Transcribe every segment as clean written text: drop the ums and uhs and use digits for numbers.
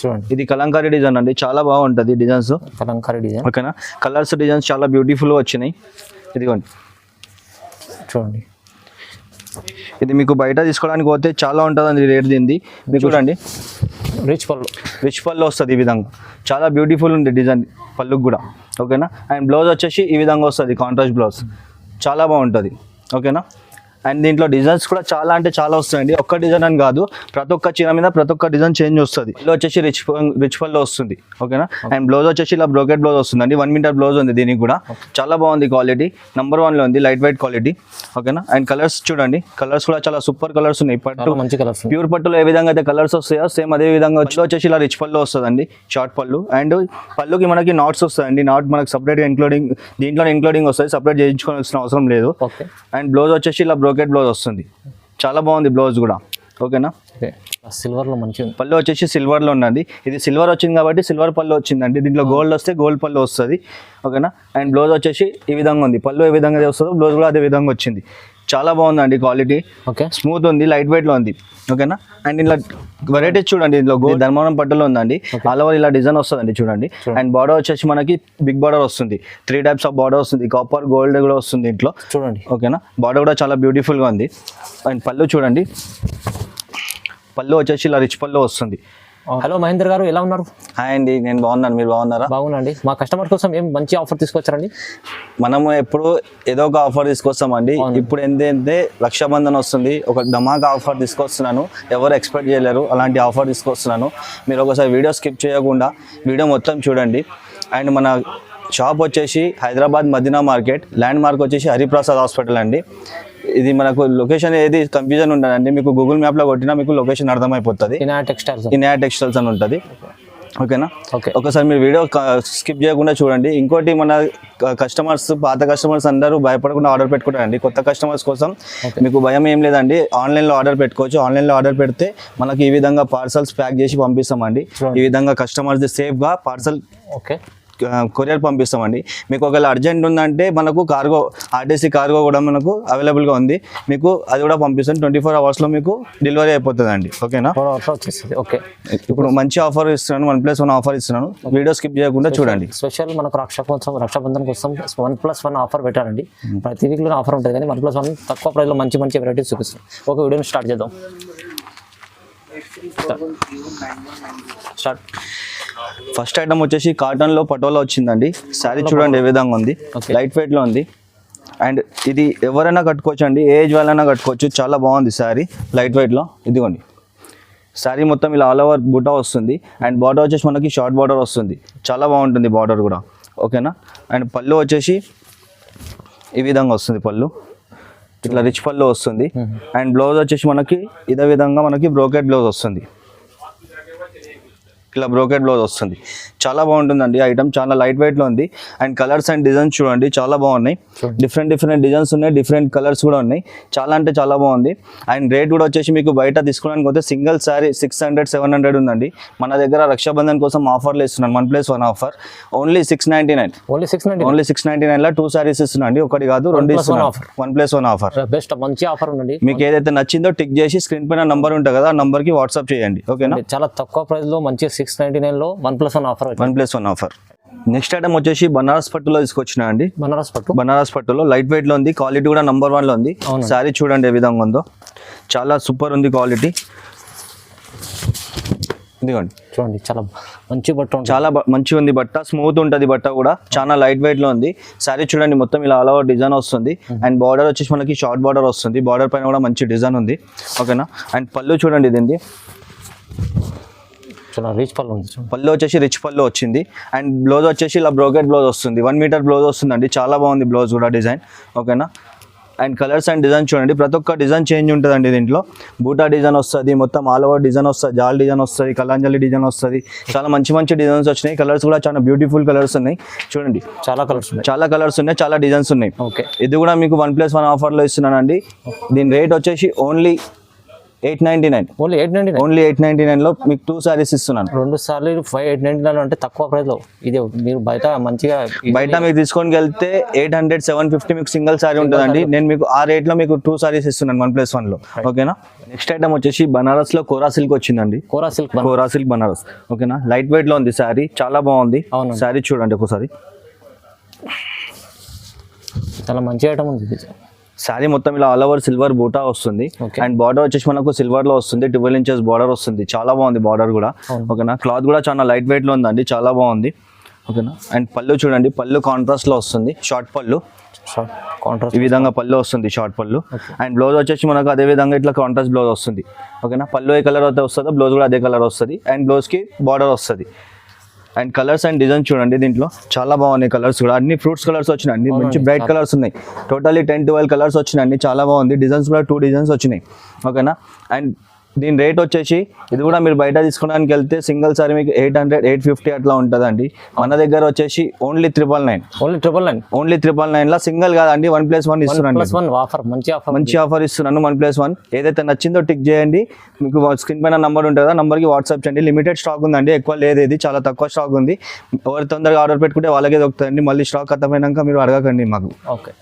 చూడండి, ఇది కలంకారీ డిజైన్ అండి, చాలా బాగుంటుంది డిజైన్స్. కలంకారీ డిజైన్. ఓకేనా, కలర్స్ డిజైన్స్ చాలా బ్యూటిఫుల్గా వచ్చినాయి. ఇదిగోండి చూడండి, ఇది మీకు బయట తీసుకోవడానికి పోతే చాలా ఉంటుందండి రేట్ దీనిది. మీకు చూడండి రిచ్ పళ్ళు వస్తుంది ఈ విధంగా, చాలా బ్యూటిఫుల్ ఉంది డిజైన్ పళ్ళుకి కూడా. ఓకేనా, అండ్ బ్లౌజ్ వచ్చేసి ఈ విధంగా వస్తుంది, కాంట్రాస్ట్ బ్లౌజ్, చాలా బాగుంటుంది. ఓకేనా, అండ్ దీంట్లో డిజైన్స్ కూడా చాలా అంటే చాలా వస్తాయండి, ఒక్క డిజైన్ అని కాదు, ప్రతి ఒక్క చీర మీద ప్రతి ఒక్క డిజైన్ చేంజ్ వస్తుంది. పళ్ళు వచ్చేసి రిచ్ పళ్ళు వస్తుంది. ఓకేనా, అండ్ బ్లౌజ్ వచ్చేసి ఇలా బ్రోకెట్ బ్లౌజ్ వస్తుందండి, 1 మీటర్ బ్లౌజ్ ఉంది దీనికి కూడా, చాలా బాగుంది క్వాలిటీ, నెంబర్ 1లో ఉంది, లైట్ వెయిట్ క్వాలిటీ. ఓకేనా, అండ్ కలర్స్ చూడండి, కలర్స్ కూడా చాలా సూపర్ కలర్స్ ఉన్నాయి. పట్టు మంచి కలర్స్, ప్యూర్ పట్టులో ఏ విధంగా అయితే కలర్స్ వస్తాయో సేమ్ అదే విధంగా వచ్చేసి ఇలా రిచ్ పళ్ళు వస్తుందండి, షార్ట్ పళ్ళు. అండ్ పళ్ళుకి మనకి నాట్స్ వస్తాయండి, నాట్ మనకి సపరేట్గా ఇంక్లూడింగ్ వస్తుంది, సపరేట్ చేయించుకోవాల్సిన అవసరం లేదు. అండ్ బ్లౌజ్ వచ్చేసి ఇలా బ్రోకెట్ బ్లౌజ్ వస్తుంది, చాలా బాగుంది బ్లౌజ్ కూడా. ఓకేనా, సిల్వర్లో మంచి పళ్ళు వచ్చేసి సిల్వర్లో ఉన్నది, ఇది సిల్వర్ వచ్చింది కాబట్టి సిల్వర్ పళ్ళు వచ్చిందండి, దీంట్లో గోల్డ్ వస్తే గోల్డ్ పళ్ళు వస్తుంది. ఓకేనా, అండ్ బ్లౌజ్ వచ్చేసి ఈ విధంగా ఉంది, పళ్ళు ఏ విధంగా వస్తుందో బ్లౌజ్ కూడా అదే విధంగా వచ్చింది, చాలా బాగుందండి క్వాలిటీ. ఓకే, స్మూత్ ఉంది, లైట్ వెయిట్లో ఉంది. ఓకేనా, అండ్ ఇలా వెరైటీస్ చూడండి, ఇందులో ధర్మవరం పట్టులో ఉందండి, ఆల్ ఓవర్ ఇలా డిజైన్ వస్తుందండి చూడండి. అండ్ బార్డర్ వచ్చేసి మనకి బిగ్ బార్డర్ వస్తుంది, 3 టైప్స్ ఆఫ్ బార్డర్ వస్తుంది, కాపర్ గోల్డ్ కూడా వస్తుంది ఇంట్లో చూడండి. ఓకేనా, బార్డర్ కూడా చాలా బ్యూటిఫుల్గా ఉంది. అండ్ పళ్ళు చూడండి, పళ్ళు వచ్చేసి ఇలా రిచ్ పళ్ళు వస్తుంది. హలో మహేందర్ గారు, ఎలా ఉన్నారు? హాయ్ అండి, నేను బాగున్నాను, మీరు బాగున్నారా? బాగున్నాండి. మా కస్టమర్ కోసం ఏం మంచి ఆఫర్ తీసుకొచ్చారండి? మనము ఎప్పుడు ఏదో ఒక ఆఫర్ తీసుకొస్తామండి. ఇప్పుడు ఏంటంటే రక్షాబంధన్ వస్తుంది, ఒక ధమాకా ఆఫర్ తీసుకొస్తున్నాను, ఎవరు ఎక్స్పెక్ట్ చేయలేరు, అలాంటి ఆఫర్ తీసుకొస్తున్నాను. మీరు ఒకసారి వీడియో స్కిప్ చేయకుండా వీడియో మొత్తం చూడండి. అండ్ మన షాప్ వచ్చేసి Hyderabad Madina market, landmark వచ్చేసి హరిప్రసాద్ హాస్పిటల్ అండి. ఇది మనకు లొకేషన్ ఏది కన్ఫ్యూజన్ ఉండదండి, మీకు గూగుల్ మ్యాప్లో కొట్టినా మీకు లొకేషన్ అర్థమైపోతుంది. ఇనాయా టెక్స్టైల్స్ అని ఉంటుంది. ఓకేనా, ఓకే, ఒకసారి మీరు వీడియో స్కిప్ చేయకుండా చూడండి. ఇంకోటి, మన కస్టమర్స్, పాత కస్టమర్స్ అందరూ భయపడకుండా ఆర్డర్ పెట్టుకుంటారండి. కొత్త కస్టమర్స్ కోసం మీకు భయం ఏం లేదండి, ఆన్లైన్లో ఆర్డర్ పెట్టుకోవచ్చు. ఆన్లైన్లో ఆర్డర్ పెడితే మనకి ఈ విధంగా పార్సల్స్ ప్యాక్ చేసి పంపిస్తామండి. ఈ విధంగా కస్టమర్స్ సేఫ్గా పార్సల్ కొరియర్ పంపిస్తామండి. మీకు ఒకవేళ అర్జెంట్ ఉందంటే మనకు కార్గో, ఆర్టీసీ కార్గో కూడా మనకు అవైలబుల్గా ఉంది, మీకు అది కూడా పంపిస్తాం. 24 అవర్స్లో మీకు డెలివరీ అయిపోతుంది అండి. ఓకేనా, ఓకే. ఇప్పుడు మంచి ఆఫర్ ఇస్తున్నాను, 1+1 ఆఫర్ ఇస్తున్నాను, వీడియో స్కిప్ చేయకుండా చూడండి. స్పెషల్ మనకు రక్షాబంధన్ కోసం 1+1 ఆఫర్ పెట్టారండి. ప్రతి వీక్లో ఆఫర్ ఉంటుంది, కానీ 1+1 తక్కువ ప్రైస్లో మంచి మంచి వెరైటీస్ చూపిస్తాం. ఒక వీడియోని స్టార్ట్ చేద్దాం. ఫస్ట్ ఐటమ్ వచ్చేసి కాటన్లో పటోలా వచ్చిందండి. శారీ చూడండి ఏ విధంగా ఉంది, లైట్ వెయిట్లో ఉంది. అండ్ ఇది ఎవరైనా కట్టుకోవచ్చు అండి, ఏ ఏజ్ వాళ్ళైనా కట్టుకోవచ్చు, చాలా బాగుంది శారీ, లైట్ వెయిట్లో. ఇదిగోండి, శారీ మొత్తం ఇలా ఆల్ ఓవర్ బూటా వస్తుంది. అండ్ బార్డర్ వచ్చేసి మనకి షార్ట్ బార్డర్ వస్తుంది, చాలా బాగుంటుంది బార్డర్ కూడా. ఓకేనా, అండ్ పళ్ళు వచ్చేసి ఈ విధంగా వస్తుంది, పళ్ళు ఇట్లా రిచ్ పళ్ళు వస్తుంది. అండ్ బ్లౌజ్ వచ్చేసి మనకి ఇదే విధంగా మనకి బ్రోకెట్ బ్లౌజ్ వస్తుంది, ఇలా బ్రోకెట్ బ్లౌజ్ వస్తుంది, చాలా బాగుంటుందండి ఐటమ్, చాలా లైట్ వెయిట్లో ఉంది. అండ్ కలర్స్ అండ్ డిజైన్స్ చూడండి, చాలా బాగున్నాయి, డిఫరెంట్ డిజైన్స్ ఉన్నాయి, డిఫరెంట్ కలర్స్ కూడా ఉన్నాయి, చాలా అంటే చాలా బాగుంది. అండ్ రేట్ కూడా వచ్చేసి మీకు బయట తీసుకోవడానికి పోతే సింగిల్ శారీ 600-700 ఉందండి. మన దగ్గర రక్షాబంధన్ కోసం ఆఫర్లు ఇస్తున్నాను, 1+1 ఆఫర్, ఓన్లీ 699. ఓన్లీ 699లో 2 శారీస్ ఇస్తున్నాండి, ఒకటి కాదు 2 ఇస్తున్నాను, 1+1 ఆఫర్. బెస్ట్ మంచి ఆఫర్ ఉందండి. మీకు ఏదైతే నచ్చిందో టిక్ చేసి స్క్రీన్ పైన నంబర్ ఉంటుంది కదా, ఆ నంబర్కి వాట్సాప్ చేయండి. ఓకేనా, చాలా తక్కువ ప్రైస్లో మంచి 699లో 1+1 ఆఫర్. 1+1 ఆఫర్. నెక్స్ట్ ఐటమ్ వచ్చేసి బనారస్ పట్టులో తీసుకొచ్చినా అండి. బనారస్ పట్టులో లైట్ వెయిట్ లో ఉంది, క్వాలిటీ కూడా నెంబర్ 1లో ఉంది. శారీ చూడండి ఏ విధంగా ఉందో, చాలా సూపర్ ఉంది క్వాలిటీ. ఇదిగోండి చూడండి, చాలా మంచి బట్ట, చాలా మంచిగా ఉంది బట్ట, స్మూత్ ఉంటుంది బట్ట కూడా, చాలా లైట్ వెయిట్ లో ఉంది. శారీ చూడండి మొత్తం ఇలా ఆల్ ఓవర్ డిజైన్ వస్తుంది. అండ్ బార్డర్ వచ్చేసి మనకి షార్ట్ బార్డర్ వస్తుంది, బార్డర్ పైన కూడా మంచి డిజైన్ ఉంది. ఓకేనా, అండ్ పళ్ళు చూడండి, ఇది రిచ్ పళ్ళు ఉంది, పళ్ళు వచ్చేసి రిచ్ పళ్ళు వచ్చింది. అండ్ బ్లౌజ్ వచ్చేసి ఇలా బ్రోకెట్ బ్లౌజ్ వస్తుంది, 1 మీటర్ బ్లౌజ్ వస్తుందండి, చాలా బాగుంది బ్లౌజ్ కూడా డిజైన్. ఓకేనా, అండ్ కలర్స్ అండ్ డిజైన్ చూడండి, ప్రతి ఒక్క డిజైన్ చేంజ్ ఉంటుందండి. దీంట్లో బూటా డిజైన్ వస్తుంది, మొత్తం ఆల్ ఓవర్ డిజైన్ వస్తుంది, జాల్ డిజైన్ వస్తుంది, కలాంజలి డిజైన్ వస్తుంది, చాలా మంచి డిజైన్స్ వచ్చినాయి. కలర్స్ కూడా చాలా బ్యూటిఫుల్ కలర్స్ ఉన్నాయి చూడండి, చాలా కలర్స్ ఉన్నాయి, చాలా డిజైన్స్ ఉన్నాయి. ఓకే, ఇది కూడా మీకు 1+1 ఆఫర్లో ఇస్తున్నానండి. దీని రేట్ వచ్చేసి ఓన్లీ 899 ఓన్లీ 899. ఓన్లీ 899 లో మీకు 2 సారీస్ ఇస్తున్నాను. 2 సార్లు 899 అంటే తక్కువ ప్రైస్ లో. ఇది మీరు బయట మంచిగా బయట మీకు తీసుకొని వెళ్తే 800 750 మీకు సింగిల్ సారీ ఉంటుందండి. నేను మీకు ఆ రేట్ లో మీకు 2 సారీస్ ఇస్తున్నాను 1+1 లో. ఓకేనా. నెక్స్ట్ ఐటమ్ వచ్చేసి బనారస్ లో కోరా సిల్క్ వచ్చిందండి. కోరా సిల్క్ బనారస్. ఓకేనా. లైట్ వెయిట్ లో ఉంది సారీ, చాలా బాగుంది. సారీ చూడండి ఒకసారి, చాలా మంచి ఐటమ్ ఉంది. శారీ మొత్తం ఇలా ఆల్ ఓవర్ సిల్వర్ బూటా వస్తుంది. అండ్ బార్డర్ వచ్చేసి మనకు సిల్వర్ లో వస్తుంది, 12 ఇంచెస్ బార్డర్ వస్తుంది. చాలా బాగుంది బార్డర్ కూడా. ఓకేనా. క్లాత్ కూడా చాలా లైట్ వెయిట్ లో ఉందండి, చాలా బాగుంది. ఓకేనా. అండ్ పళ్ళు చూడండి, పళ్ళు కాంట్రాస్ట్ లో వస్తుంది, షార్ట్ పళ్ళు ఈ విధంగా పళ్ళు వస్తుంది, షార్ట్ పళ్ళు. అండ్ బ్లౌజ్ వచ్చేసి మనకు అదే విధంగా ఇట్లా కాంట్రాస్ట్ బ్లౌజ్ వస్తుంది. ఓకేనా. పళ్ళు ఏ కలర్ అయితే వస్తుందో బ్లౌజ్ కూడా అదే కలర్ వస్తుంది. అండ్ బ్లౌజ్ కి బార్డర్ వస్తుంది. అండ్ కలర్స్ అండ్ డిజైన్స్ చూడండి, దీంట్లో చాలా బాగున్నాయి కలర్స్ కూడా. అన్ని ఫ్రూట్స్ కలర్స్ వచ్చినాయి, అన్ని మంచి బ్రైట్ కలర్స్ ఉన్నాయి. టోటల్లీ 10-12 కలర్స్ వచ్చినాయి, అన్ని చాలా బాగుంది. డిజైన్స్ కూడా 2 డిజైన్స్ వచ్చినాయి. ఓకేనా. అండ్ దీని రేట్ వచ్చేసి ఇది కూడా మీరు బయట తీసుకోవడానికి వెళ్తే సింగిల్ సారీ మీకు 800 850 అట్లా ఉంటుందండి. మన దగ్గర వచ్చేసి ఓన్లీ 999 లా సింగిల్ కాదండి, 1+1 ఇస్తున్నాను. మంచి ఆఫర్ ఇస్తున్నాను, 1+1. ఏదైతే నచ్చిందో టిక్ చేయండి. మీకు స్క్రీన్ పైన నంబర్ ఉంటుంది కదా, నంబర్కి వాట్సాప్ చేయండి. లిమిటెడ్ స్టాక్ ఉందండి, ఎక్కువ లేదు, ఇది చాలా తక్కువ స్టాక్ ఉంది. ఎవరు తొందరగా ఆర్డర్ పెట్టుకుంటే వాళ్ళకే దొరుకుతుందండి. మళ్ళీ స్టాక్ ఖతమైనాక మీరు అడగకండి మాకు. ఓకే.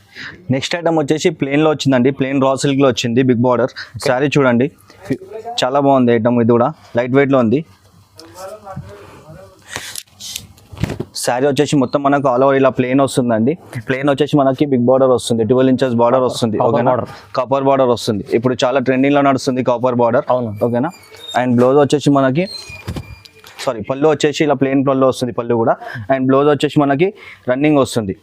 నెక్స్ట్ ఐటమ్ వచ్చేసి ప్లేన్ లో వచ్చిందండి, ప్లేన్ రా సిల్క్ లో వచ్చింది, బిగ్ బార్డర్ శారీ చూడండి, చాలా బాగుంది ఐటమ్. ఇది కూడా లైట్ వెయిట్ లో ఉంది. శారీ వచ్చేసి మొత్తం మనకు ఆల్ ఓవర్ ఇలా ప్లేన్ వస్తుందండి. ప్లేన్ వచ్చేసి మనకి బిగ్ బార్డర్ వస్తుంది, 12 ఇంచెస్ బార్డర్ వస్తుంది. ఓకేనా. కాపర్ బార్డర్ వస్తుంది, ఇప్పుడు చాలా ట్రెండింగ్ లో నడుస్తుంది కాపర్ బార్డర్. ఓకేనా. అండ్ బ్లౌజ్ వచ్చేసి మనకి పళ్ళు వచ్చేసి ఇలా ప్లేన్ పళ్ళు వస్తుంది, పళ్ళు కూడా. అండ్ బ్లౌజ్ వచ్చేసి మనకి రన్నింగ్ వస్తుంది.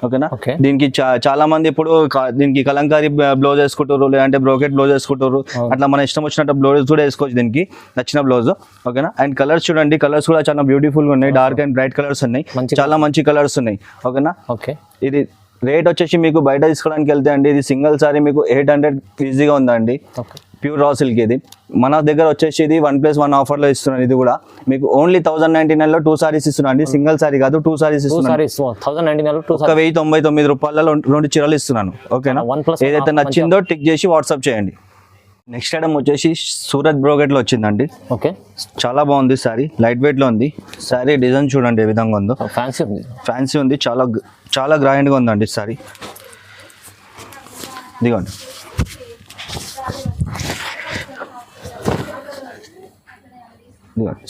ఓకేనా. దీనికి చాలా మంది ఇప్పుడు దీనికి కలంకారీ బ్లౌజ్ వేసుకుంటారు, లేదంటే బ్రోకెట్ బ్లౌజ్ వేసుకుంటారు. అట్లా మన ఇష్టం వచ్చినట్టు బ్లౌజ్ కూడా వేసుకోవచ్చు దీనికి నచ్చిన బ్లౌజ్. ఓకేనా. అండ్ కలర్స్ చూడండి, కలర్స్ కూడా చాలా బ్యూటిఫుల్ గా ఉన్నాయి, డార్క్ అండ్ బ్రైట్ కలర్స్ ఉన్నాయి, చాలా మంచి కలర్స్ ఉన్నాయి. ఓకేనా. ఇది రేట్ వచ్చేసి మీకు బయట తీసుకోవడానికి వెళ్తే అండి, ఇది సింగిల్ సారీ మీకు 800 ఈజీగా ఉందండి. ప్యూర్ రా సిల్క్ ఇది. మన దగ్గర వచ్చేసి ఇది 1+1 ఆఫర్ లో ఇస్తున్నాను. ఇది కూడా మీకు ఓన్లీ 1099 లో 2 సారీస్ ఇస్తున్నాను అండి, సింగిల్ సారీ కాదు, 2 సారీస్ ఇస్తున్నాను. 1099 రూపాయలలో 2 చీరలు ఇస్తున్నాను. ఓకేనా. ఏదైతే నచ్చిందో టిక్ చేసి వాట్సాప్ చేయండి. నెక్స్ట్ ఐటమ్ వచ్చేసి సూరత్ బ్రోకెట్ లో వచ్చిందండి. ఓకే. చాలా బాగుంది సారీ, లైట్ వెయిట్ లో ఉంది. సారీ డిజైన్ చూడండి ఏ విధంగా ఉందో, ఫ్యాన్సీ ఉంది, చాలా చాలా గ్రాండ్ గా ఉందండి సారీ. ఇదిగోండి,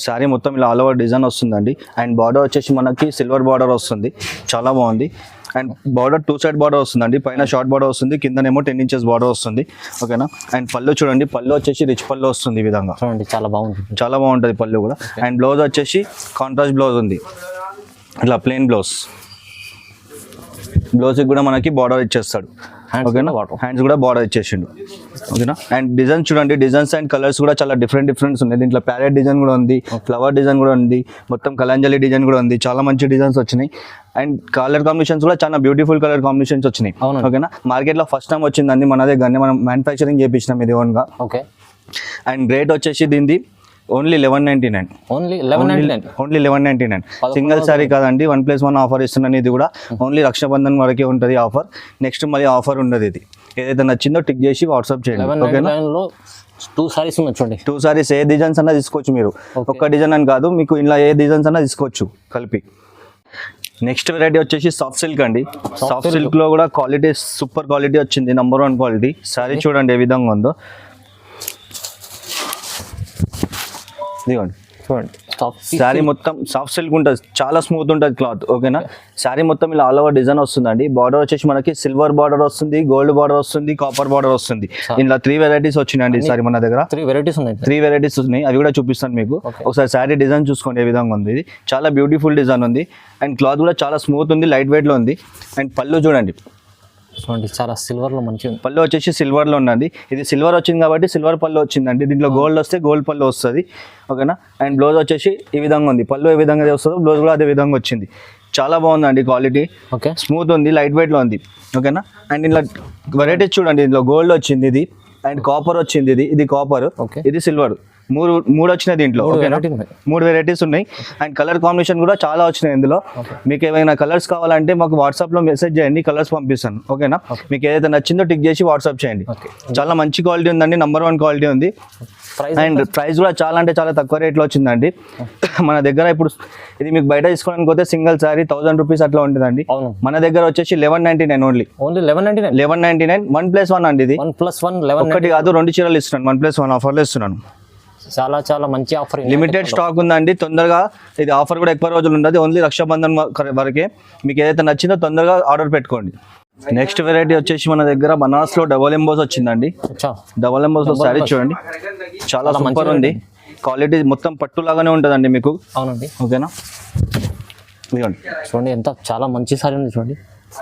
సారీ మొత్తం ఇలా ఆల్ ఓవర్ డిజైన్ వస్తుందండి. అండ్ బార్డర్ వచ్చేసి మనకి సిల్వర్ బార్డర్ వస్తుంది, చాలా బాగుంది. అండ్ బార్డర్ 2 సైడ్ బార్డర్ వస్తుందండి, పైన షార్ట్ బార్డర్ వస్తుంది, కిందనేమో 10 ఇంచెస్ బార్డర్ వస్తుంది. ఓకేనా. అండ్ పళ్ళు చూడండి, పళ్ళు వచ్చేసి రిచ్ పళ్ళు వస్తుంది ఈ విధంగా, చాలా బాగుంటుంది పళ్ళు కూడా. అండ్ బ్లౌజ్ వచ్చేసి కాంట్రాస్ట్ బ్లౌజ్ ఉంది, ఇట్లా ప్లెయిన్ బ్లౌజ్. బ్లౌజ్కి కూడా మనకి బార్డర్ ఇచ్చేస్తాడు. ఓకేనా. హ్యాండ్స్ కూడా బార్డర్ ఇచ్చేసిండు. ఓకేనా. అండ్ డిజైన్స్ చూడండి, డిజైన్స్ అండ్ కలర్స్ కూడా చాలా డిఫరెంట్స్ ఉన్నాయి. దీంట్లో ప్యారెట్ డిజైన్ కూడా ఉంది, ఫ్లవర్ డిజైన్ కూడా ఉంది, మొత్తం కలంజలి డిజైన్ కూడా ఉంది, చాలా మంచి డిజైన్స్ వచ్చినాయి. అండ్ కలర్ కాంబినేషన్స్ కూడా చాలా బ్యూటిఫుల్ కలర్ కాంబినేషన్స్ వచ్చినాయి. ఓకేనా. మార్కెట్ లో ఫస్ట్ టైం వచ్చిందండి మన దగ్గర, మనం మ్యానుఫ్యాక్చరింగ్ చేయించినాం ఇది ఓన్ గా. ఓకే. అండ్ రేట్ వచ్చేసి దీనిది ఓన్లీ 1199. సింగిల్ సారీ కాదండి, 1+1 ఆఫర్ ఇస్తున్నాను. ఇది కూడా ఓన్లీ రక్షాబంధన్ వరకే ఉంటుంది ఆఫర్, నెక్స్ట్ మళ్ళీ ఆఫర్ ఉండదు. ఇది ఏదైతే నచ్చిందో టిక్ చేసి వాట్సాప్ చేయండి. ఓకేనా. 2 సారీస్ చూడండి, 2 సారీస్ ఏ డిజైన్స్ అన్నా తీసుకోవచ్చు మీరు, ఒక్క డిజైన్ అని కాదు, మీకు ఇలా ఏ డిజైన్స్ అన్నా తీసుకోవచ్చు కలిపి. నెక్స్ట్ వెరైటీ వచ్చేసి సాఫ్ట్ సిల్క్ అండి. సాఫ్ట్ సిల్క్ లో కూడా క్వాలిటీ సూపర్ క్వాలిటీ వచ్చింది, నంబర్ 1 క్వాలిటీ. సారీ చూడండి ఏ విధంగా ఉందో, ఇదిగోండి చూడండి. శారీ మొత్తం సాఫ్ట్ సిల్క్ ఉంటుంది, చాలా స్మూత్ ఉంటుంది క్లాత్. ఓకేనా. శారీ మొత్తం ఇలా ఆల్ ఓవర్ డిజైన్ వస్తుందండి. బార్డర్ వచ్చేసి మనకి సిల్వర్ బార్డర్ వస్తుంది, గోల్డ్ బార్డర్ వస్తుంది, కాపర్ బార్డర్ వస్తుంది. ఇందులో 3 వెరైటీస్ వచ్చినాయండి సారీ మన దగ్గర. 3 వెరైటీస్ ఉన్నాయి, అవి కూడా చూపిస్తాను మీకు. ఒకసారి శారీ డిజైన్ చూసుకోండి ఏ విధంగా ఉంది. ఇది చాలా బ్యూటిఫుల్ డిజైన్ ఉంది. అండ్ క్లాత్ కూడా చాలా స్మూత్ ఉంది, లైట్ వెయిట్ లో ఉంది. అండ్ పళ్ళు చూడండి, చాలా సిల్వర్ లో మంచిగా పళ్ళు వచ్చేసి సిల్వర్ లో ఉన్నది. ఇది సిల్వర్ వచ్చింది కాబట్టి సిల్వర్ పళ్ళు వచ్చిందండి. దీంట్లో గోల్డ్ వస్తే గోల్డ్ పళ్ళు వస్తుంది. ఓకేనా. అండ్ బ్లౌజ్ వచ్చేసి ఈ విధంగా ఉంది, పళ్ళు ఏ విధంగా వస్తుందో బ్లౌజ్ కూడా అదే విధంగా వచ్చింది. చాలా బాగుందండి క్వాలిటీ, స్మూత్ ఉంది, లైట్ వెయిట్ లో ఉంది. ఓకేనా. అండ్ ఇలా వెరైటీస్ చూడండి, ఇందులో గోల్డ్ వచ్చింది ఇది, అండ్ కాపర్ వచ్చింది, ఇది కాపర్, ఇది సిల్వర్. మూడు వచ్చినాయి దీంట్లో. ఓకేనా, 3 వెరైటీస్ ఉన్నాయి. అండ్ కలర్ కాంబినేషన్ కూడా చాలా వచ్చినాయి ఇందులో. మీకు ఏమైనా కలర్స్ కావాలంటే మాకు వాట్సాప్లో మెసేజ్ చేయండి, కలర్స్ పంపిస్తాను. ఓకేనా, మీకు ఏదైతే నచ్చిందో టిక్ చేసి వాట్సాప్ చేయండి. చాలా మంచి క్వాలిటీ ఉందండి, నంబర్ 1 క్వాలిటీ ఉంది. అండ్ ప్రైస్ కూడా చాలా అంటే చాలా తక్కువ రేట్లో వచ్చిందండి మన దగ్గర. ఇప్పుడు ఇది మీకు బయట తీసుకోవడానికి పోతే సింగిల్ సారీ 1000 రూపీస్ అట్లా ఉంటుందండి. మన దగ్గర వచ్చేసి 1199 ఓన్లీ 1199 1+1 అండి. ఇది 1+1 ఒకటి కాదు 2 చీరలు ఇస్తున్నాను, 1+1 ఆఫర్లో ఇస్తున్నాను. చాలా మంచి ఆఫర్, లిమిటెడ్ స్టాక్ ఉందండి. తొందరగా ఇది ఆఫర్ కూడా ఎక్కువ రోజులు ఉండదు, ఓన్లీ రక్షాబంధన్ వరకే. మీకు ఏదైతే నచ్చిందో తొందరగా ఆర్డర్ పెట్టుకోండి. నెక్స్ట్ వెరైటీ వచ్చేసి మన దగ్గర బనారస్ లో డబల్ ఎంబోస్ వచ్చిందండి. డబల్ ఎంబోస్ లో శారీ చూడండి, చాలా సూపర్ ఉంది. క్వాలిటీ మొత్తం పట్టు లాగానే ఉంటుందండి మీకు. అవునండి, ఓకేనా. చూడండి ఎంత చాలా మంచి సారీ ఉంది చూడండి.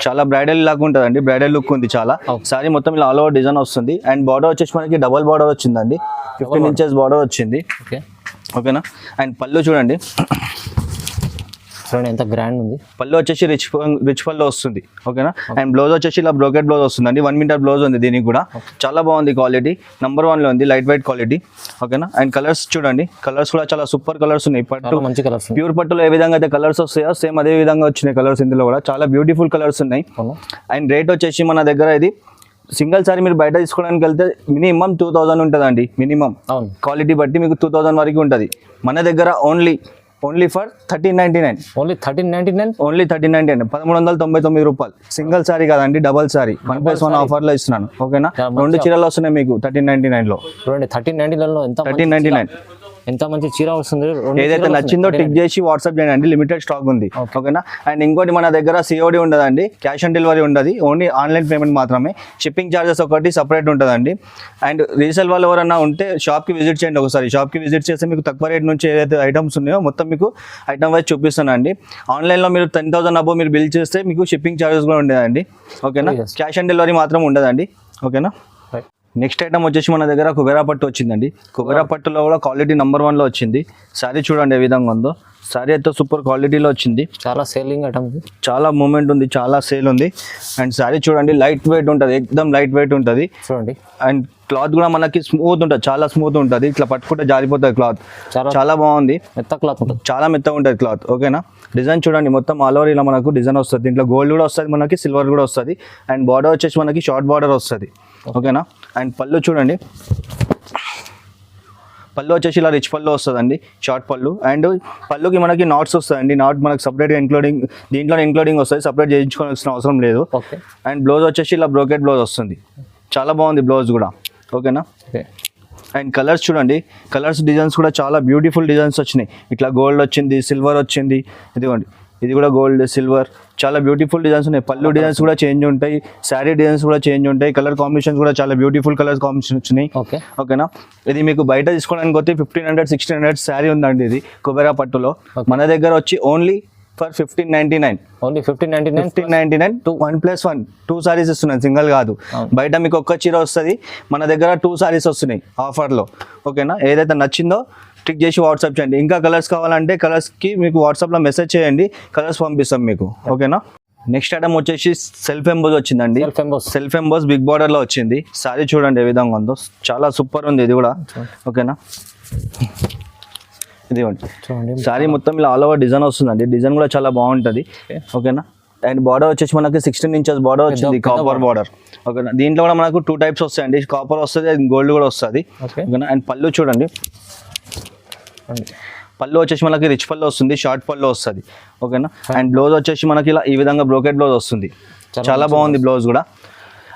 చాలా బ్రైడల్ లాగా ఉంటుందండి, బ్రైడల్ లుక్ ఉంది చాలా. సారీ మొత్తం ఇలా ఆల్ ఓవర్ డిజైన్ వస్తుంది. అండ్ బార్డర్ వచ్చేసి మనకి డబల్ బార్డర్ వచ్చిందండి, 15 ఇంచెస్ బార్డర్ వచ్చింది. ఓకేనా. అండ్ పళ్ళు చూడండి ఎంత గ్రాండ్ ఉంది. పళ్ళు వచ్చేసి రిచ్ పళ్ళు వస్తుంది. ఓకేనా. అండ్ బ్లౌజ్ వచ్చేసి ఇలా బ్రోకెట్ బ్లౌజ్ వస్తుందండి, 1 మీటర్ బ్లౌజ్ ఉంది దీనికి కూడా. చాలా బాగుంది, క్వాలిటీ నంబర్ 1 లో ఉంది, లైట్ వెయిట్ క్వాలిటీ. ఓకేనా. అండ్ కలర్స్ చూడండి, కలర్స్ కూడా చాలా సూపర్ కలర్స్ ఉన్నాయి. పట్టు మంచి కలర్స్, ప్యూర్ పట్టులో ఏ విధంగా అయితే కలర్స్ వస్తాయో సేమ్ అదే విధంగా వచ్చినాయి కలర్స్ ఇందులో కూడా. చాలా బ్యూటిఫుల్ కలర్స్ ఉన్నాయి. అండ్ రేట్ వచ్చేసి మన దగ్గర ఇది సింగిల్ సారీ మీరు బయట తీసుకోవడానికి వెళ్తే మినిమం 2000 ఉంటుందండి, మినిమం క్వాలిటీ బట్టి మీకు 2000 వరకు ఉంటుంది. మన దగ్గర ఓన్లీ ఫర్ 1399, ఓన్లీ 1399 1399 రూపాయలు. సింగిల్ సారీ కాదండి, డబల్ సారీ 1+1 ఆఫర్లో ఇస్తున్నాను. ఓకేనా. 2 చీరలు వస్తున్నాయి మీకు 1399 లో. 1399 లో ఎంత 1399 ఎంత మంచి చీర వస్తుంది. ఏదైతే నచ్చిందో టిక్ చేసి వాట్సాప్ చేయండి, లిమిటెడ్ స్టాక్ ఉంది. ఓకేనా. అండ్ ఇంకోటి మన దగ్గర COD ఉండదండి, క్యాష్ ఆన్ డెలివరీ ఉండదు, ఓన్లీ ఆన్లైన్ పేమెంట్ మాత్రమే. షిప్పింగ్ ఛార్జెస్ ఒకటి సపరేట్ ఉంటుందండి. అండ్ రీసేల్ వాళ్ళు ఎవరైనా ఉంటే షాప్కి విజిట్ చేయండి ఒకసారి. షాప్కి విజిట్ చేస్తే మీకు తక్కువ రేట్ నుంచి ఏదైతే ఐటమ్స్ ఉన్నాయో మొత్తం మీకు ఐటమ్ వైజ్ చూపిస్తానండి. ఆన్లైన్లో మీరు 10,000 అబో మీరు బిల్ చేస్తే మీకు షిప్పింగ్ ఛార్జెస్ కూడా ఉండదండి. ఓకేనా. క్యాష్ ఆన్ డెలివరీ మాత్రం ఉండదండి. ఓకేనా. నెక్స్ట్ ఐటమ్ వచ్చేసి మన దగ్గర కుబేరా పట్టు వచ్చిందండి. కుబేరా పట్టులో కూడా క్వాలిటీ నంబర్ 1 లో వచ్చింది. శారీ చూడండి ఏ విధంగా ఉందో. శారీ అయితే సూపర్ క్వాలిటీలో వచ్చింది. చాలా సేలింగ్ ఐటమ్, చాలా మూమెంట్ ఉంది, చాలా సేల్ ఉంది. అండ్ శారీ చూడండి లైట్ వెయిట్ ఉంటుంది, ఎక్దమ్ లైట్ వెయిట్ ఉంటుంది చూడండి. అండ్ క్లాత్ కూడా మనకి స్మూత్ ఉంటుంది, చాలా స్మూత్ ఉంటుంది. ఇట్లా పట్టుకుంటే జారిపోతుంది క్లాత్. చాలా బాగుంది, మెత్త క్లాత్ ఉంటుంది, చాలా మెత్తగా ఉంటుంది క్లాత్. ఓకేనా. డిజైన్ చూడండి మొత్తం ఆల్ ఓవర్ ఇలా మనకు డిజైన్ వస్తుంది. దీంట్లో గోల్డ్ కూడా వస్తుంది మనకి, సిల్వర్ కూడా వస్తుంది. అండ్ బార్డర్ వచ్చేసి మనకి షార్ట్ బార్డర్ వస్తుంది. ఓకేనా. అండ్ పళ్ళు చూడండి, పళ్ళు వచ్చేసి ఇలా రిచ్ పళ్ళు వస్తుందండి, షార్ట్ పళ్ళు. అండ్ పళ్ళుకి మనకి నాట్స్ వస్తాయండి, నాట్ మనకి సపరేట్గా ఇంక్లూడింగ్ వస్తుంది, సపరేట్ చేయించుకోవాల్సిన అవసరం లేదు. అండ్ బ్లౌజ్ వచ్చేసి ఇలా బ్రోకెట్ బ్లౌజ్ వస్తుంది. చాలా బాగుంది బ్లౌజ్ కూడా. ఓకేనా. అండ్ కలర్స్ చూడండి, కలర్స్ డిజైన్స్ కూడా చాలా బ్యూటిఫుల్ డిజైన్స్ వచ్చినాయి. ఇట్లా గోల్డ్ వచ్చింది, సిల్వర్ వచ్చింది, ఇదిగోండి ఇది కూడా గోల్డ్ సిల్వర్, చాలా బ్యూటిఫుల్ డిజైన్స్ ఉన్నాయి. పళ్ళు డిజైన్స్ కూడా చేంజ్ ఉంటాయి, శారీ డిజైన్స్ కూడా చేంజ్ ఉంటాయి. కలర్ కాంబినేషన్స్ కూడా చాలా బ్యూటిఫుల్ కలర్ కాంబినేషన్ వచ్చినాయి. ఓకేనా. ఇది మీకు బయట తీసుకోవడానికి వస్తే 1500-1600 శారీ ఉందండి ఇది కుబేరా పట్టులో. మన దగ్గర వచ్చి ఓన్లీ ఫర్ 1599, ఓన్లీ 1599 1+1 2 సారీస్ ఇస్తున్నాను, సింగిల్ కాదు. బయట మీకు ఒక్క చీర వస్తుంది, మన దగ్గర 2 సారీస్ వస్తున్నాయి ఆఫర్లో. ఓకేనా. ఏదైతే నచ్చిందో టిక్ చేసి వాట్సాప్ చేయండి. ఇంకా కలర్స్ కావాలంటే కలర్స్కి మీకు వాట్సాప్లో మెసేజ్ చేయండి, కలర్స్ పంపిస్తాం మీకు. ఓకేనా. నెక్స్ట్ ఐటమ్ వచ్చేసి సెల్ఫ్ ఎంబోస్ వచ్చిందండి. సెల్ఫ్ ఎంబోస్ బిగ్ బార్డర్ లో వచ్చింది. సారీ చూడండి ఏ విధంగా ఉందో, చాలా సూపర్ ఉంది ఇది కూడా. ఓకేనా. ఇదిగోండి సారీ మొత్తం ఇలా ఆల్ ఓవర్ డిజైన్ వస్తుందండి, డిజైన్ కూడా చాలా బాగుంటుంది. ఓకేనా. అండ్ బార్డర్ వచ్చేసి మనకి 16 ఇంచెస్ బార్డర్ వచ్చింది, కాపర్ బార్డర్. ఓకేనా. దీంట్లో కూడా మనకు 2 టైప్స్ వస్తాయండి, కాపర్ వస్తుంది, గోల్డ్ కూడా వస్తుంది. ఓకేనా. అండ్ పళ్ళు చూడండి, పళ్ళు వచ్చేసి మనకి రిచ్ పళ్ళు వస్తుంది, షార్ట్ పళ్ళు వస్తుంది. ఓకేనా. అండ్ బ్లౌజ్ వచ్చేసి మనకి ఇలా ఈ విధంగా బ్రోకెట్ బ్లౌజ్ వస్తుంది, చాలా బాగుంది బ్లౌజ్ కూడా.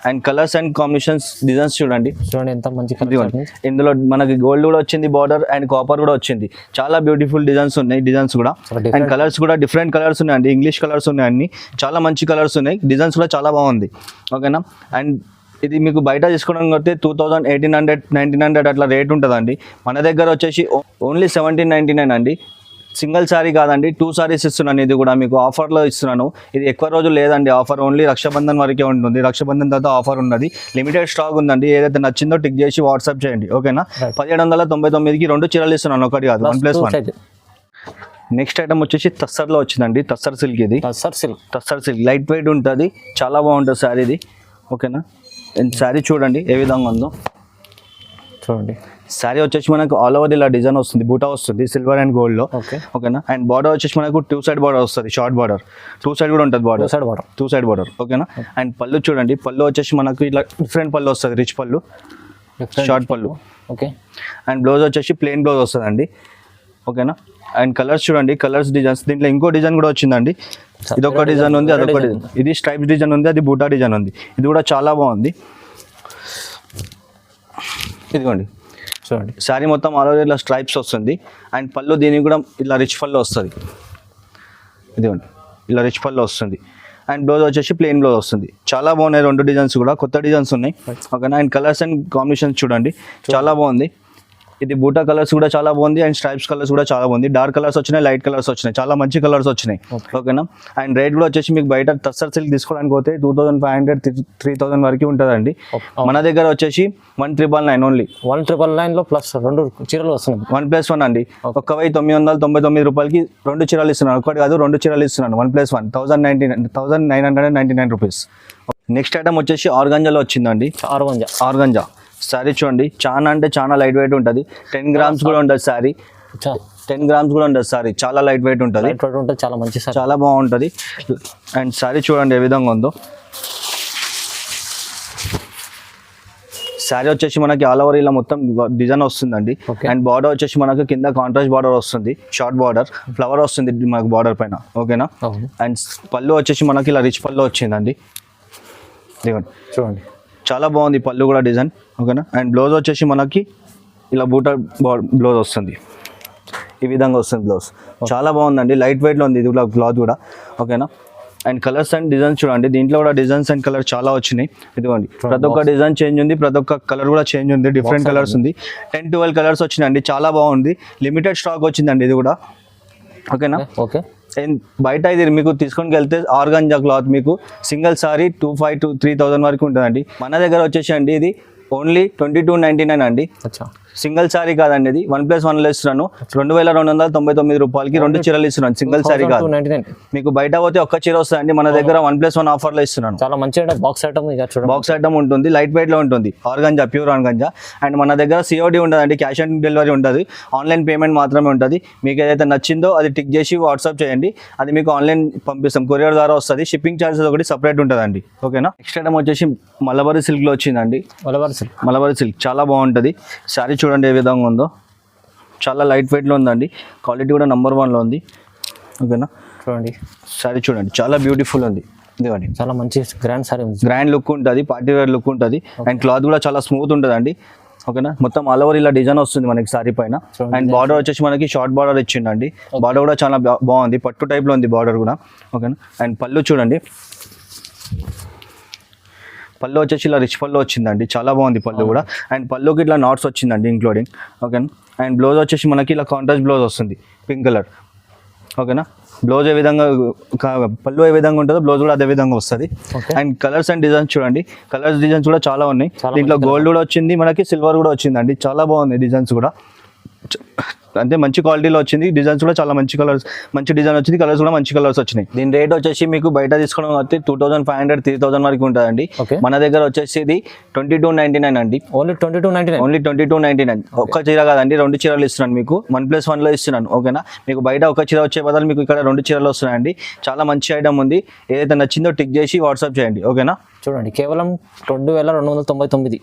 And colours and combinations designs చూడండి ఎంత మంచి కలర్. ఇందులో మనకి గోల్డ్ కూడా వచ్చింది బార్డర్, అండ్ కాపర్ కూడా వచ్చింది. చాలా బ్యూటిఫుల్ డిజైన్స్ ఉన్నాయి, డిజైన్స్ కూడా. అండ్ కలర్స్ కూడా డిఫరెంట్ కలర్స్ ఉన్నాయండి, ఇంగ్లీష్ కలర్స్ ఉన్నాయి అన్ని, చాలా మంచి కలర్స్ ఉన్నాయి. డిజైన్స్ కూడా చాలా బాగుంది. ఓకేనా. అండ్ ఇది మీకు బయట తీసుకోవడానికి వస్తే 2000, 1800, 1900 అట్లా రేట్ ఉంటుందండి. మన దగ్గర వచ్చేసి ఓన్లీ 1799 అండి. సింగిల్ సారీ కాదండి, 2 సారీస్ ఇస్తున్నాను. ఇది కూడా మీకు ఆఫర్లో ఇస్తున్నాను. ఇది ఎక్కువ రోజులు లేదండి ఆఫర్, ఓన్లీ రక్షాబంధన్ వరకే ఉంటుంది. రక్షాబంధన్ తర్వాత ఆఫర్ ఉన్నది, లిమిటెడ్ స్టాక్ ఉందండి. ఏదైతే నచ్చిందో టిక్ చేసి వాట్సాప్ చేయండి. ఓకేనా. 1799కి 2 చీరలు ఇస్తున్నాను, ఒకటి కాదు, 1+1. నెక్స్ట్ ఐటమ్ వచ్చేసి తస్సర్లో వచ్చిందండి, తస్సర్ సిల్క్. ఇది తస్సర్ సిల్క్ లైట్ వెయిట్ ఉంటుంది, చాలా బాగుంటుంది శారీ ఇది. ఓకేనా. శారీ చూడండి ఏ విధంగా ఉందో, చూడండి శారీ వచ్చేసి మనకు ఆల్ ఓవర్ ఇలా డిజైన్ వస్తుంది, బూటా వస్తుంది సిల్వర్ అండ్ గోల్డ్ లో. ఓకే ఓకేనా. అండ్ బార్డర్ వచ్చేసి మనకు 2 సైడ్ బార్డర్ వస్తుంది, షార్ట్ బార్డర్ 2 సైడ్ కూడా ఉంటుంది border, side border 2 side border. ఓకేనా. అండ్ పళ్ళు చూడండి, పళ్ళు వచ్చేసి మనకు ఇలా డిఫరెంట్ పళ్ళు వస్తుంది, రిచ్ పళ్ళు, షార్ట్ పళ్ళు. ఓకే. అండ్ బ్లౌజ్ వచ్చేసి ప్లెయిన్ బ్లౌజ్ వస్తుంది అండి. ఓకేనా. అండ్ కలర్స్ చూడండి, కలర్స్ డిజైన్స్ దీంట్లో ఇంకో డిజైన్ కూడా వచ్చిందండి. ఇదొక డిజైన్ ఉంది, అదొక డిజైన్, ఇది స్ట్రైప్ డిజైన్ ఉంది, అది బూటా డిజైన్ ఉంది. ఇది కూడా చాలా బాగుంది. ఇదిగోండి చూడండి, శారీ మొత్తం ఆల్ ఓవర్ ఇలా స్ట్రైప్స్ వస్తుంది. అండ్ పళ్ళు దీనికి కూడా ఇలా రిచ్ పళ్ళు వస్తుంది. ఇదిగోండి ఇలా రిచ్ పళ్ళు వస్తుంది. అండ్ బ్లౌజ్ వచ్చేసి ప్లెయిన్ బ్లౌజ్ వస్తుంది. చాలా బాగున్నాయి 2 డిజైన్స్ కూడా, కొత్త డిజైన్స్ ఉన్నాయి. ఓకేనా. అండ్ కలర్స్ అండ్ కాంబినేషన్స్ చూడండి, చాలా బాగుంది. ఇది బూటా కలర్స్ కూడా చాలా బాగుంది, అండ్ స్ట్రైప్స్ కలర్స్ కూడా చాలా బాగుంది. డార్క్ కలర్స్ వచ్చినాయి, లైట్ కలర్స్ వచ్చినాయి, చాలా మంచి కలర్స్ వచ్చినాయి. ఓకేనా. అండ్ రేట్ కూడా వచ్చేసి మీకు బయట టస్సర్ సిల్క్ తీసుకోవడానికి పోతే 2500 3000 వరకు ఉంటుందండి. మన దగ్గర వచ్చేసి 1999 ఓన్లీ. 1999 లో ప్లస్ 2 చీరలు వస్తున్నాయి. 1+1 అండి. 1999 రూపాయలకి 2 చీరలు ఇస్తున్నాను, ఒకటి కాదు 2 చీరలు ఇస్తున్నాను. 1+1 1999 రూపీస్. నెక్స్ట్ ఐటమ్ వచ్చేసి ఆర్గంజాలో వచ్చిందండి. ఆర్గంజా శారీ చూడండి, చాలా అంటే చాలా లైట్ వెయిట్ ఉంటుంది. 10 గ్రామ్స్ కూడా ఉంటుంది శారీ, 10 గ్రామ్స్ కూడా ఉంటుంది శారీ, చాలా లైట్ వెయిట్ ఉంటుంది, చాలా మంచి, చాలా బాగుంటుంది. అండ్ శారీ చూడండి ఏ విధంగా ఉందో. శారీ వచ్చేసి మనకి ఆల్ ఓవర్ ఇలా మొత్తం డిజైన్ వస్తుందండి. అండ్ బార్డర్ వచ్చేసి మనకి కింద కాంట్రాస్ట్ బార్డర్ వస్తుంది, షార్ట్ బార్డర్, ఫ్లవర్ వస్తుంది మనకు బార్డర్ పైన. ఓకేనా. అండ్ పళ్ళు వచ్చేసి మనకి ఇలా రిచ్ పళ్ళు వచ్చిందండి. ఇదిగోండి చూడండి, చాలా బాగుంది పళ్ళు కూడా డిజైన్. ఓకేనా. అండ్ బ్లౌజ్ వచ్చేసి మనకి ఇలా బూటా బ్లౌజ్ వస్తుంది, ఈ విధంగా వస్తుంది బ్లౌజ్. చాలా బాగుందండి, లైట్ వెయిట్లో ఉంది ఇది కూడా క్లాత్ కూడా. ఓకేనా. అండ్ కలర్స్ అండ్ డిజైన్స్ చూడండి, దీంట్లో కూడా డిజైన్స్ అండ్ కలర్ చాలా వచ్చినాయి. ఇదిగోండి ప్రతి ఒక్క డిజైన్ చేంజ్ ఉంది, ప్రతి ఒక్క కలర్ కూడా చేంజ్ ఉంది, డిఫరెంట్ కలర్స్ ఉంది. 10-12 కలర్స్ వచ్చినాయండి, చాలా బాగుంది. లిమిటెడ్ స్టాక్ వచ్చిందండి ఇది కూడా. ఓకేనా. ఓకే. బయట ఇది మీకు తీసుకొని వెళ్తే ఆర్గంజా క్లాత్ మీకు సింగిల్ సారీ 2500 to 3000 వరకు ఉంటుందండి. మన దగ్గర వచ్చేసి అండి ఇది ఓన్లీ 2299 అండి. సింగిల్ సారీ కాదండి, ఇది 1+1 ఇస్తున్నాను. 2299 రూపాయలకి 2 చీరలు ఇస్తున్నాను, సింగిల్ సారీ కాదు. మీకు బయట పోతే ఒక్క చీర వస్తుందండి, మన దగ్గర 1+1 ఆఫర్లో ఇస్తున్నాను. చాలా మంచిగా బాక్స్ ఐటమ్, బాక్స్ ఐటమ్ ఉంటుంది, లైట్ వెయిట్ లో ఉంటుంది, ఆర్గంజా, ప్యూర్ ఆర్గంజా. అండ్ మన దగ్గర COD ఉండదండి, క్యాష్ ఆన్ డెలివరీ ఉంటుంది, ఆన్లైన్ పేమెంట్ మాత్రమే ఉంటుంది. మీకు ఏదైతే నచ్చిందో అది టిక్ చేసి వాట్సాప్ చేయండి, అది మీకు ఆన్లైన్ పంపిస్తాం, కొరియర్ ద్వారా వస్తుంది. షిప్పింగ్ ఛార్జెస్ ఒకటి సపరేట్ ఉంటుందండి. ఓకేనా. నెక్స్ట్ ఐటమ్ వచ్చేసి మలబారీ సిల్క్ లో వచ్చిందండి. మలబారీ సిల్క్ చాలా బాగుంటుంది. శారీ చూడండి ఏ విధంగా ఉందో, చాలా లైట్ వెయిట్లో ఉందండి, క్వాలిటీ కూడా నెంబర్ 1లో ఉంది. ఓకేనా. చూడండి శారీ చూడండి, చాలా బ్యూటిఫుల్ ఉంది. ఇదిగోండి చాలా మంచి గ్రాండ్ సారీ ఉంది, గ్రాండ్ లుక్ ఉంటుంది, పార్టీ వేర్ లుక్ ఉంటుంది. అండ్ క్లాత్ కూడా చాలా స్మూత్ ఉంటుందండి. ఓకేనా. మొత్తం ఆల్ ఓవర్ ఇలా డిజైన్ వస్తుంది మనకి సారీ పైన. అండ్ బార్డర్ వచ్చేసి మనకి షార్ట్ బార్డర్ ఇచ్చిండండి, బార్డర్ కూడా చాలా బాగుంది, పట్టు టైప్లో ఉంది బార్డర్ కూడా. ఓకేనా. అండ్ పళ్ళు చూడండి, పళ్ళు వచ్చేసి ఇలా రిచ్ పళ్ళు వచ్చిందండి, చాలా బాగుంది పళ్ళు కూడా. అండ్ పళ్ళుకి ఇట్లా నాట్స్ వచ్చిందండి ఇంక్లూడింగ్. ఓకేనా. అండ్ బ్లౌజ్ వచ్చేసి మనకి ఇలా కాంట్రాస్ట్ బ్లౌజ్ వస్తుంది, పింక్ కలర్. ఓకేనా. బ్లౌజ్ ఏ విధంగా, పళ్ళు ఏ విధంగా ఉంటుందో బ్లౌజ్ కూడా అదే విధంగా వస్తుంది. అండ్ కలర్స్ అండ్ డిజైన్స్ చూడండి, కలర్స్ డిజైన్స్ కూడా చాలా ఉన్నాయి. దీంట్లో గోల్డ్ కూడా వచ్చింది, మనకి సిల్వర్ కూడా వచ్చిందండి, చాలా బాగుంది డిజైన్స్ కూడా. అంటే మంచి క్వాలిటీలో వచ్చింది, డిజైన్స్ కూడా చాలా మంచి కలర్స్, మంచి డిజైన్ వచ్చింది, కలర్స్ కూడా మంచి కలర్స్ వచ్చినాయి. దీని రేట్ వచ్చేసి మీకు బయట తీసుకోవడం అయితే 2500 3000 వరకు ఉంటుందండి. మన దగ్గర వచ్చేసి ఇది 2299 అండి, ఓన్లీ 2299. ఒక్క చీర కాదండి, 2 చీరలు ఇస్తున్నాను మీకు, 1+1లో ఇస్తున్నాను. ఓకేనా. మీకు బయట ఒక చీర వచ్చే బదులు మీకు ఇక్కడ 2 చీరలు వస్తున్నాయండి. చాలా మంచి ఐటమ్ ఉంది, ఏదైతే నచ్చిందో టిక్ చేసి వాట్సాప్ చేయండి. ఓకేనా. చూడండి, కేవలం 2299.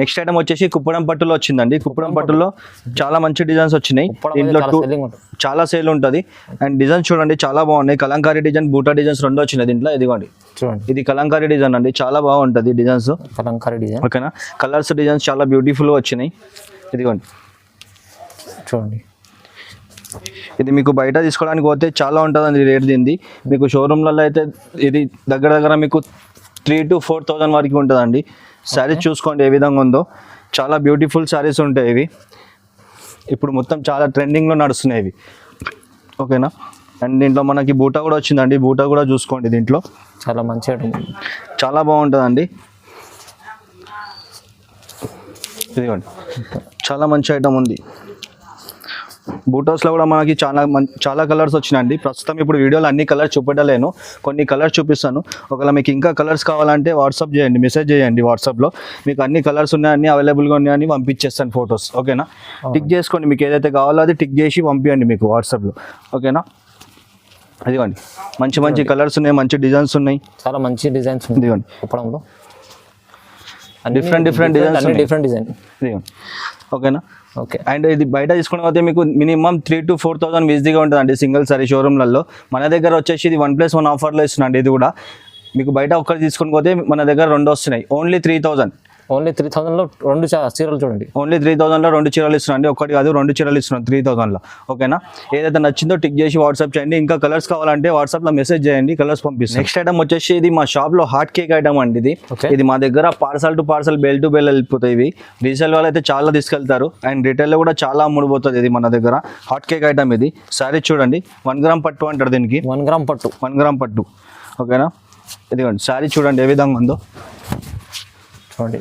నెక్స్ట్ ఐటమ్ వచ్చేసి కుప్పడం పట్టులో వచ్చిందండి. కుప్పడం పట్టులో చాలా మంచి డిజైన్స్ వచ్చినాయి, దీంట్లో చాలా సేల్ ఉంటుంది. అండ్ డిజైన్స్ చూడండి చాలా బాగున్నాయి, కలంకారీ డిజైన్, బూటా డిజైన్స్ 2 వచ్చినాయి దీంట్లో. ఇదిగోండి చూడండి, ఇది కలంకారీ డిజైన్ అండి, చాలా బాగుంటుంది డిజైన్స్, కలంకారీ డిజైన్. ఓకేనా. కలర్స్ డిజైన్స్ చాలా బ్యూటిఫుల్గా వచ్చినాయి. ఇదిగోండి చూడండి, ఇది మీకు బయట తీసుకోవడానికి పోతే చాలా ఉంటుందండి రేట్ దీనిది. మీకు షోరూమ్లలో అయితే ఇది దగ్గర మీకు 3000 to 4000 వరకు ఉంటుందండి. శారీస్ చూసుకోండి ఏ విధంగా ఉందో, చాలా బ్యూటిఫుల్ శారీస్ ఉంటాయి ఇవి. ఇప్పుడు మొత్తం చాలా ట్రెండింగ్లో నడుస్తున్నాయి ఇవి. ఓకేనా. అండ్ దీంట్లో మనకి బూటా కూడా వచ్చిందండి, బూటా కూడా చూసుకోండి, దీంట్లో చాలా మంచి ఐటమ్, చాలా బాగుంటుందండి. ఇదిగోండి చాలా మంచి ఐటమ్ ఉంది. బూటోస్లో కూడా మనకి చాలా కలర్స్ వచ్చినాయండి. ప్రస్తుతం ఇప్పుడు వీడియోలో అన్ని కలర్స్ చూపెట్టలేను, కొన్ని కలర్స్ చూపిస్తాను. ఒకవేళ మీకు ఇంకా కలర్స్ కావాలంటే వాట్సాప్ చేయండి, మెసేజ్ చేయండి. వాట్సాప్లో మీకు అన్ని కలర్స్ ఉన్నాయని, అవైలబుల్గా ఉన్నాయని పంపించేస్తాను ఫొటోస్. ఓకేనా, టిక్ చేసుకోండి, మీకు ఏదైతే కావాలో అది టిక్ చేసి పంపించండి మీకు వాట్సాప్లో. ఓకేనా, ఇదిగోండి మంచి మంచి కలర్స్ ఉన్నాయి, మంచి డిజైన్స్ ఉన్నాయి, చాలా మంచి డిజైన్స్ ఉన్నాయి. ఇదిగోండి కుప్పడంలో డిఫరెంట్ డిజైన్స్, డిఫరెంట్ డిజైన్. ఇదిగోండి. ఓకేనా, ఓకే. అండ్ ఇది బయట తీసుకుని పోతే మీకు మినిమం 3,000 to 4,000 ఈజీగా ఉంటుందండి సింగిల్ సారీ షోరూమ్లలో. మన దగ్గర వచ్చేసి ఇది 1+1 ఆఫర్లో ఇస్తున్నాండి. ఇది కూడా మీకు బయట ఒక్కటి తీసుకుని పోతే మన దగ్గర 2 వస్తున్నాయి. ఓన్లీ 3,000. ఓన్లీ 3,000లో 2 చీరలు చూడండి. ఓన్లీ 3,000లో 2 చీరలు ఇస్తున్నాండి. ఒకటి కాదు 2 చీరలు ఇస్తున్నాను 3,000లో. ఓకేనా, ఏదైతే నచ్చిందో టిక్ చేసి వాట్సాప్ చేయండి. ఇంకా కలర్స్ కావాలంటే వాట్సాప్లో మెసేజ్ చేయండి, కలర్స్ పంపిస్తాను. నెక్స్ట్ ఐటమ్ వచ్చేసి ఇది మా షాప్లో హాట్ కేక్ ఐటమ్ అండి. ఇది మా దగ్గర parcel to parcel, bell to bell వెళ్ళిపోతాయి. ఇవి రీసేల్ వాళ్ళు అయితే చాలా తీసుకెళ్తారు, అండ్ రిటైల్లో కూడా చాలా అమ్ముడుపోతుంది. ఇది మన దగ్గర హాట్ కేక్ ఐటమ్. ఇది సారీ చూడండి, 1 గ్రామ్ పట్టు అంటారు దీనికి. 1 గ్రామ్ పట్టు, 1 గ్రామ్ పట్టు. ఓకేనా, ఇదిగోండి సారీ చూడండి ఏ విధంగా ఉందో. చూడండి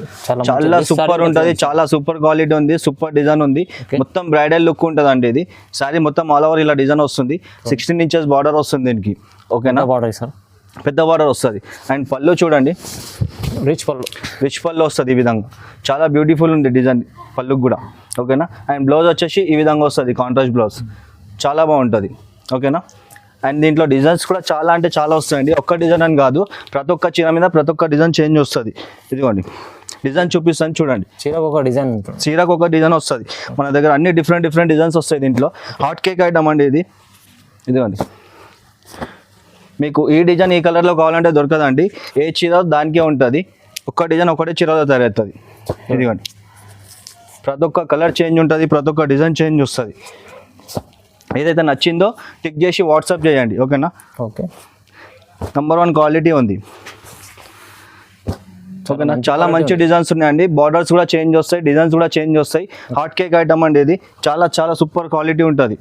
చాలా సూపర్ ఉంటుంది, చాలా సూపర్ క్వాలిటీ ఉంది, సూపర్ డిజైన్ ఉంది. మొత్తం బ్రైడల్ లుక్ ఉంటుంది అండి. ఇది సారీ మొత్తం ఆల్ ఓవర్ ఇలా డిజైన్ వస్తుంది. 16 inches బార్డర్ వస్తుంది దీనికి. ఓకేనా, బార్డర్ సార్, పెద్ద బార్డర్ వస్తుంది. అండ్ పళ్ళు చూడండి, రిచ్ పళ్ళు వస్తుంది ఈ విధంగా. చాలా బ్యూటిఫుల్ ఉంది డిజైన్ పళ్ళుకి కూడా. ఓకేనా, అండ్ బ్లౌజ్ వచ్చేసి ఈ విధంగా వస్తుంది, కాంట్రాస్ట్ బ్లౌజ్. చాలా బాగుంటుంది. ఓకేనా, అండ్ దీంట్లో డిజైన్స్ కూడా చాలా అంటే చాలా వస్తాయండి. ఒక్క డిజైన్ అని కాదు, ప్రతి ఒక్క చీర మీద ప్రతి ఒక్క డిజైన్ చేంజ్ వస్తుంది. ఇదిగోండి డిజైన్ చూపిస్తాను చూడండి. చీరకు ఒక డిజైన్, చీరకు ఒక డిజైన్ వస్తుంది. మన దగ్గర అన్ని డిఫరెంట్ డిజైన్స్ వస్తాయి దీంట్లో. హాట్ కేక్ ఐటమ్ అండి ఇది. ఇదిగోండి మీకు ఈ డిజైన్ ఈ కలర్లో కావాలంటే దొరకదండి, ఏ చీర దానికే ఉంటుంది. ఒక్క డిజైన్ ఒకటే చీరలో తయారవుతుంది. ఇదిగోండి ప్రతి ఒక్క కలర్ చేంజ్ ఉంటుంది, ప్రతి ఒక్క డిజైన్ చేంజ్ వస్తుంది. ఏదైతే నచ్చిందో టిక్ చేసి వాట్సాప్ చేయండి. ఓకేనా, ఓకే. నంబర్ 1 క్వాలిటీ ఉంది. ఓకేనా, చాలా మంచి డిజైన్స్ ఉన్నాయండి. బార్డర్స్ కూడా చేంజ్ వస్తాయి, డిజైన్స్ కూడా చేంజ్ వస్తాయి. హాట్ కేక్ ఐటమ్ అండి ఇది. చాలా సూపర్ క్వాలిటీ ఉంటుంది.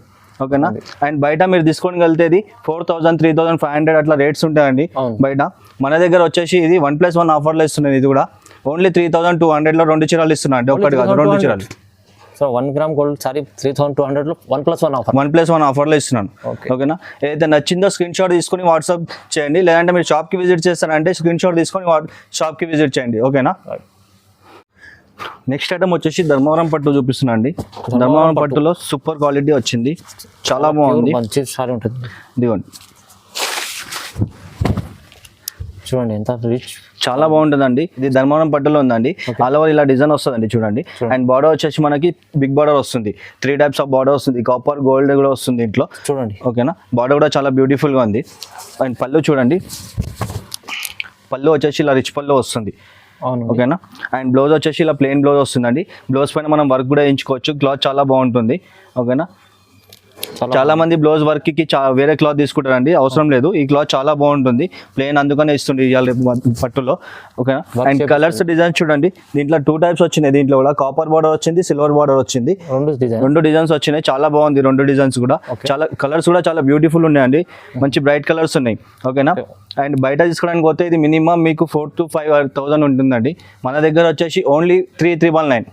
ఓకేనా, అండ్ బయట మీరు తీసుకొని వెళ్తే 4,000, 3,500 అట్లా రేట్స్ ఉంటాయండి బయట. మన దగ్గర వచ్చేసి ఇది 1+1 ఆఫర్లో ఇస్తున్నాను. ఇది కూడా ఓన్లీ 3,200లో 2 చీరలు ఇస్తున్నా అండి, ఒకటి కాదు 2 చీరలు. సో 1 గ్రామ్ గోల్డ్ సారీ 3,200లో 1+1 ఆఫర్, 1+1 ఆఫర్లో ఇస్తున్నాను. ఓకేనా, ఏదైతే నచ్చిందో స్క్రీన్ షాట్ తీసుకొని వాట్సాప్ చేయండి, లేదంటే మీరు షాప్కి విజిట్ చేస్తారంటే స్క్రీన్ షాట్ తీసుకొని షాప్కి విజిట్ చేయండి. ఓకేనా, నెక్స్ట్ ఐటమ్ వచ్చేసి ధర్మవరం పట్టు చూపిస్తున్నా అండి. ధర్మవరం పట్టులో సూపర్ క్వాలిటీ వచ్చింది, చాలా బాగుంది, మంచి సారీ ఉంటుంది. ఇదిగోండి చూడండి ఎంత రిచ్, చాలా బాగుంటుందండి. ఇది ధర్మవరం పట్టులో ఉందండి. ఆల్ ఓవర్ ఇలా డిజైన్ వస్తుందండి చూడండి. అండ్ బార్డర్ వచ్చేసి మనకి బిగ్ బార్డర్ వస్తుంది. 3 types ఆఫ్ బార్డర్ వస్తుంది. కాపర్ గోల్డ్ కూడా వస్తుంది దీంట్లో చూడండి. ఓకేనా, బార్డర్ కూడా చాలా బ్యూటిఫుల్గా ఉంది. అండ్ పళ్ళు చూడండి, పళ్ళు వచ్చేసి ఇలా రిచ్ పళ్ళు వస్తుంది. ఓకేనా, అండ్ బ్లౌజ్ వచ్చేసి ఇలా ప్లెయిన్ బ్లౌజ్ వస్తుందండి. బ్లౌజ్ పైన మనం వర్క్ కూడా వేయించుకోవచ్చు. క్లాత్ చాలా బాగుంటుంది. ఓకేనా, చాలా మంది బ్లౌజ్ వర్క్ కి వేరే క్లాత్ తీసుకుంటారండి, అవసరం లేదు. ఈ క్లాత్ చాలా బాగుంటుంది, ప్లెయిన్ అందుకనే ఇస్తుంది పట్టులో. ఓకేనా, అండ్ కలర్స్ డిజైన్స్ చూడండి. దీంట్లో 2 types వచ్చినాయి. దీంట్లో కూడా కాపర్ బార్డర్ వచ్చింది, సిల్వర్ బార్డర్ వచ్చింది. 2 డిజైన్స్ వచ్చినాయి. చాలా బాగుంది 2 డిజైన్స్ కూడా. చాలా కలర్స్ కూడా చాలా బ్యూటిఫుల్ ఉన్నాయండి, మంచి బ్రైట్ కలర్స్ ఉన్నాయి. ఓకేనా, అండ్ బయట తీసుకోవడానికి పోతే ఇది మినిమం మీకు 4,000 to 5,000 ఉంటుందండి. మన దగ్గర వచ్చేసి ఓన్లీ 3,999.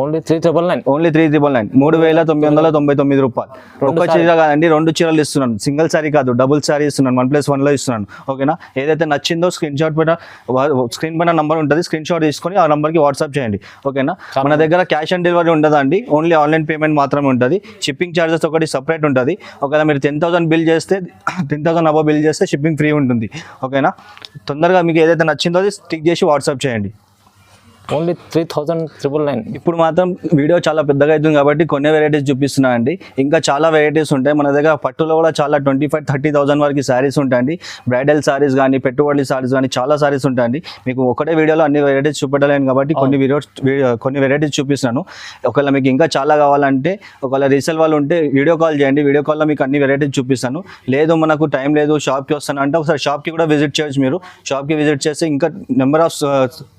ఓన్లీ 3,999. ఓన్లీ 3,999, 3,999 రూపాయలు. ఒక్క చీర కాదండి, 2 చీరలు ఇస్తున్నాను. సింగిల్ సారీ కాదు, డబుల్ సారీ ఇస్తున్నాను, 1+1లో ఇస్తున్నాను. ఓకేనా, ఏదైతే నచ్చిందో స్క్రీన్ పైన నంబర్ ఉంటుంది, స్క్రీన్ షాట్ తీసుకొని ఆ నంబర్కి వాట్సాప్ చేయండి. ఓకేనా, మన దగ్గర క్యాష్ ఆన్ డెలివరీ ఉండదండి, ఓన్లీ ఆన్లైన్ పేమెంట్ మాత్రమే ఉంటుంది. షిప్పింగ్ ఛార్జెస్ ఒకటి సపరేట్ ఉంటుంది. ఒకవేళ మీరు 10,000 బిల్ చేస్తే 10,000 అబవ్ బిల్ చేస్తే షిప్పింగ్ ఫ్రీ ఉంటుంది. ఓకేనా, తొందరగా మీకు ఏదైతే నచ్చిందో అది స్టిక్ చేసి వాట్సాప్ చేయండి. ఓన్లీ 3,999. ఇప్పుడు మాత్రం వీడియో చాలా పెద్దగా అవుతుంది కాబట్టి కొన్ని వెరైటీస్ చూపిస్తున్నా అండి. ఇంకా చాలా వెరైటీస్ ఉంటాయి మన దగ్గర. పట్టులో కూడా చాలా 25,000-30,000 వరకు శారీస్ ఉంటాయండి. బ్రైడల్ శారీస్ కానీ, పెట్టుబడి శారీస్ కానీ చాలా శారీస్ ఉంటాయండి. మీకు ఒకటే వీడియోలో అన్ని వెరైటీస్ చూపెట్టలేను కాబట్టి కొన్ని వెరైటీస్ చూపిస్తున్నాను. ఒకవేళ మీకు ఇంకా చాలా కావాలంటే ఒకవేళ రీసేల్ వాళ్ళు ఉంటే వీడియో కాల్ చేయండి, వీడియో కాల్లో మీకు అన్ని వెరైటీస్ చూపిస్తాను. లేదు మనకు టైం లేదు షాప్కి వస్తాను అంటే ఒకసారి షాప్కి కూడా విజిట్ చేయొచ్చు. మీరు షాప్కి విజిట్ చేస్తే ఇంకా నెంబర్ ఆఫ్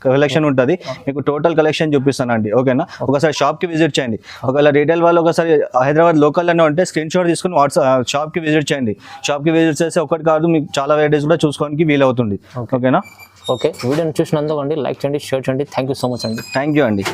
కలెక్షన్ ఉంటుంది, మీకు టోటల్ కలెక్షన్ చూపిస్తానండి. ఓకేనా, ఒకసారి షాప్కి విజిట్ చేయండి. ఒకవేళ రీటైల్ వాళ్ళు ఒకసారి హైదరాబాద్ లోకల్లోనే ఉంటే స్క్రీన్ షాట్ తీసుకుని షాప్కి విజిట్ చేయండి. షాప్కి విజిట్ చేస్తే ఒకటి కాదు మీకు చాలా వెరైటీస్ కూడా చూసుకోవడానికి వీలవుతుంది. ఓకేనా, ఓకే. వీడియోని చూసినందుకు లైక్ చేయండి, షేర్ చేయండి. థ్యాంక్ యూ సో మచ్ అండి. థ్యాంక్ యూ అండి.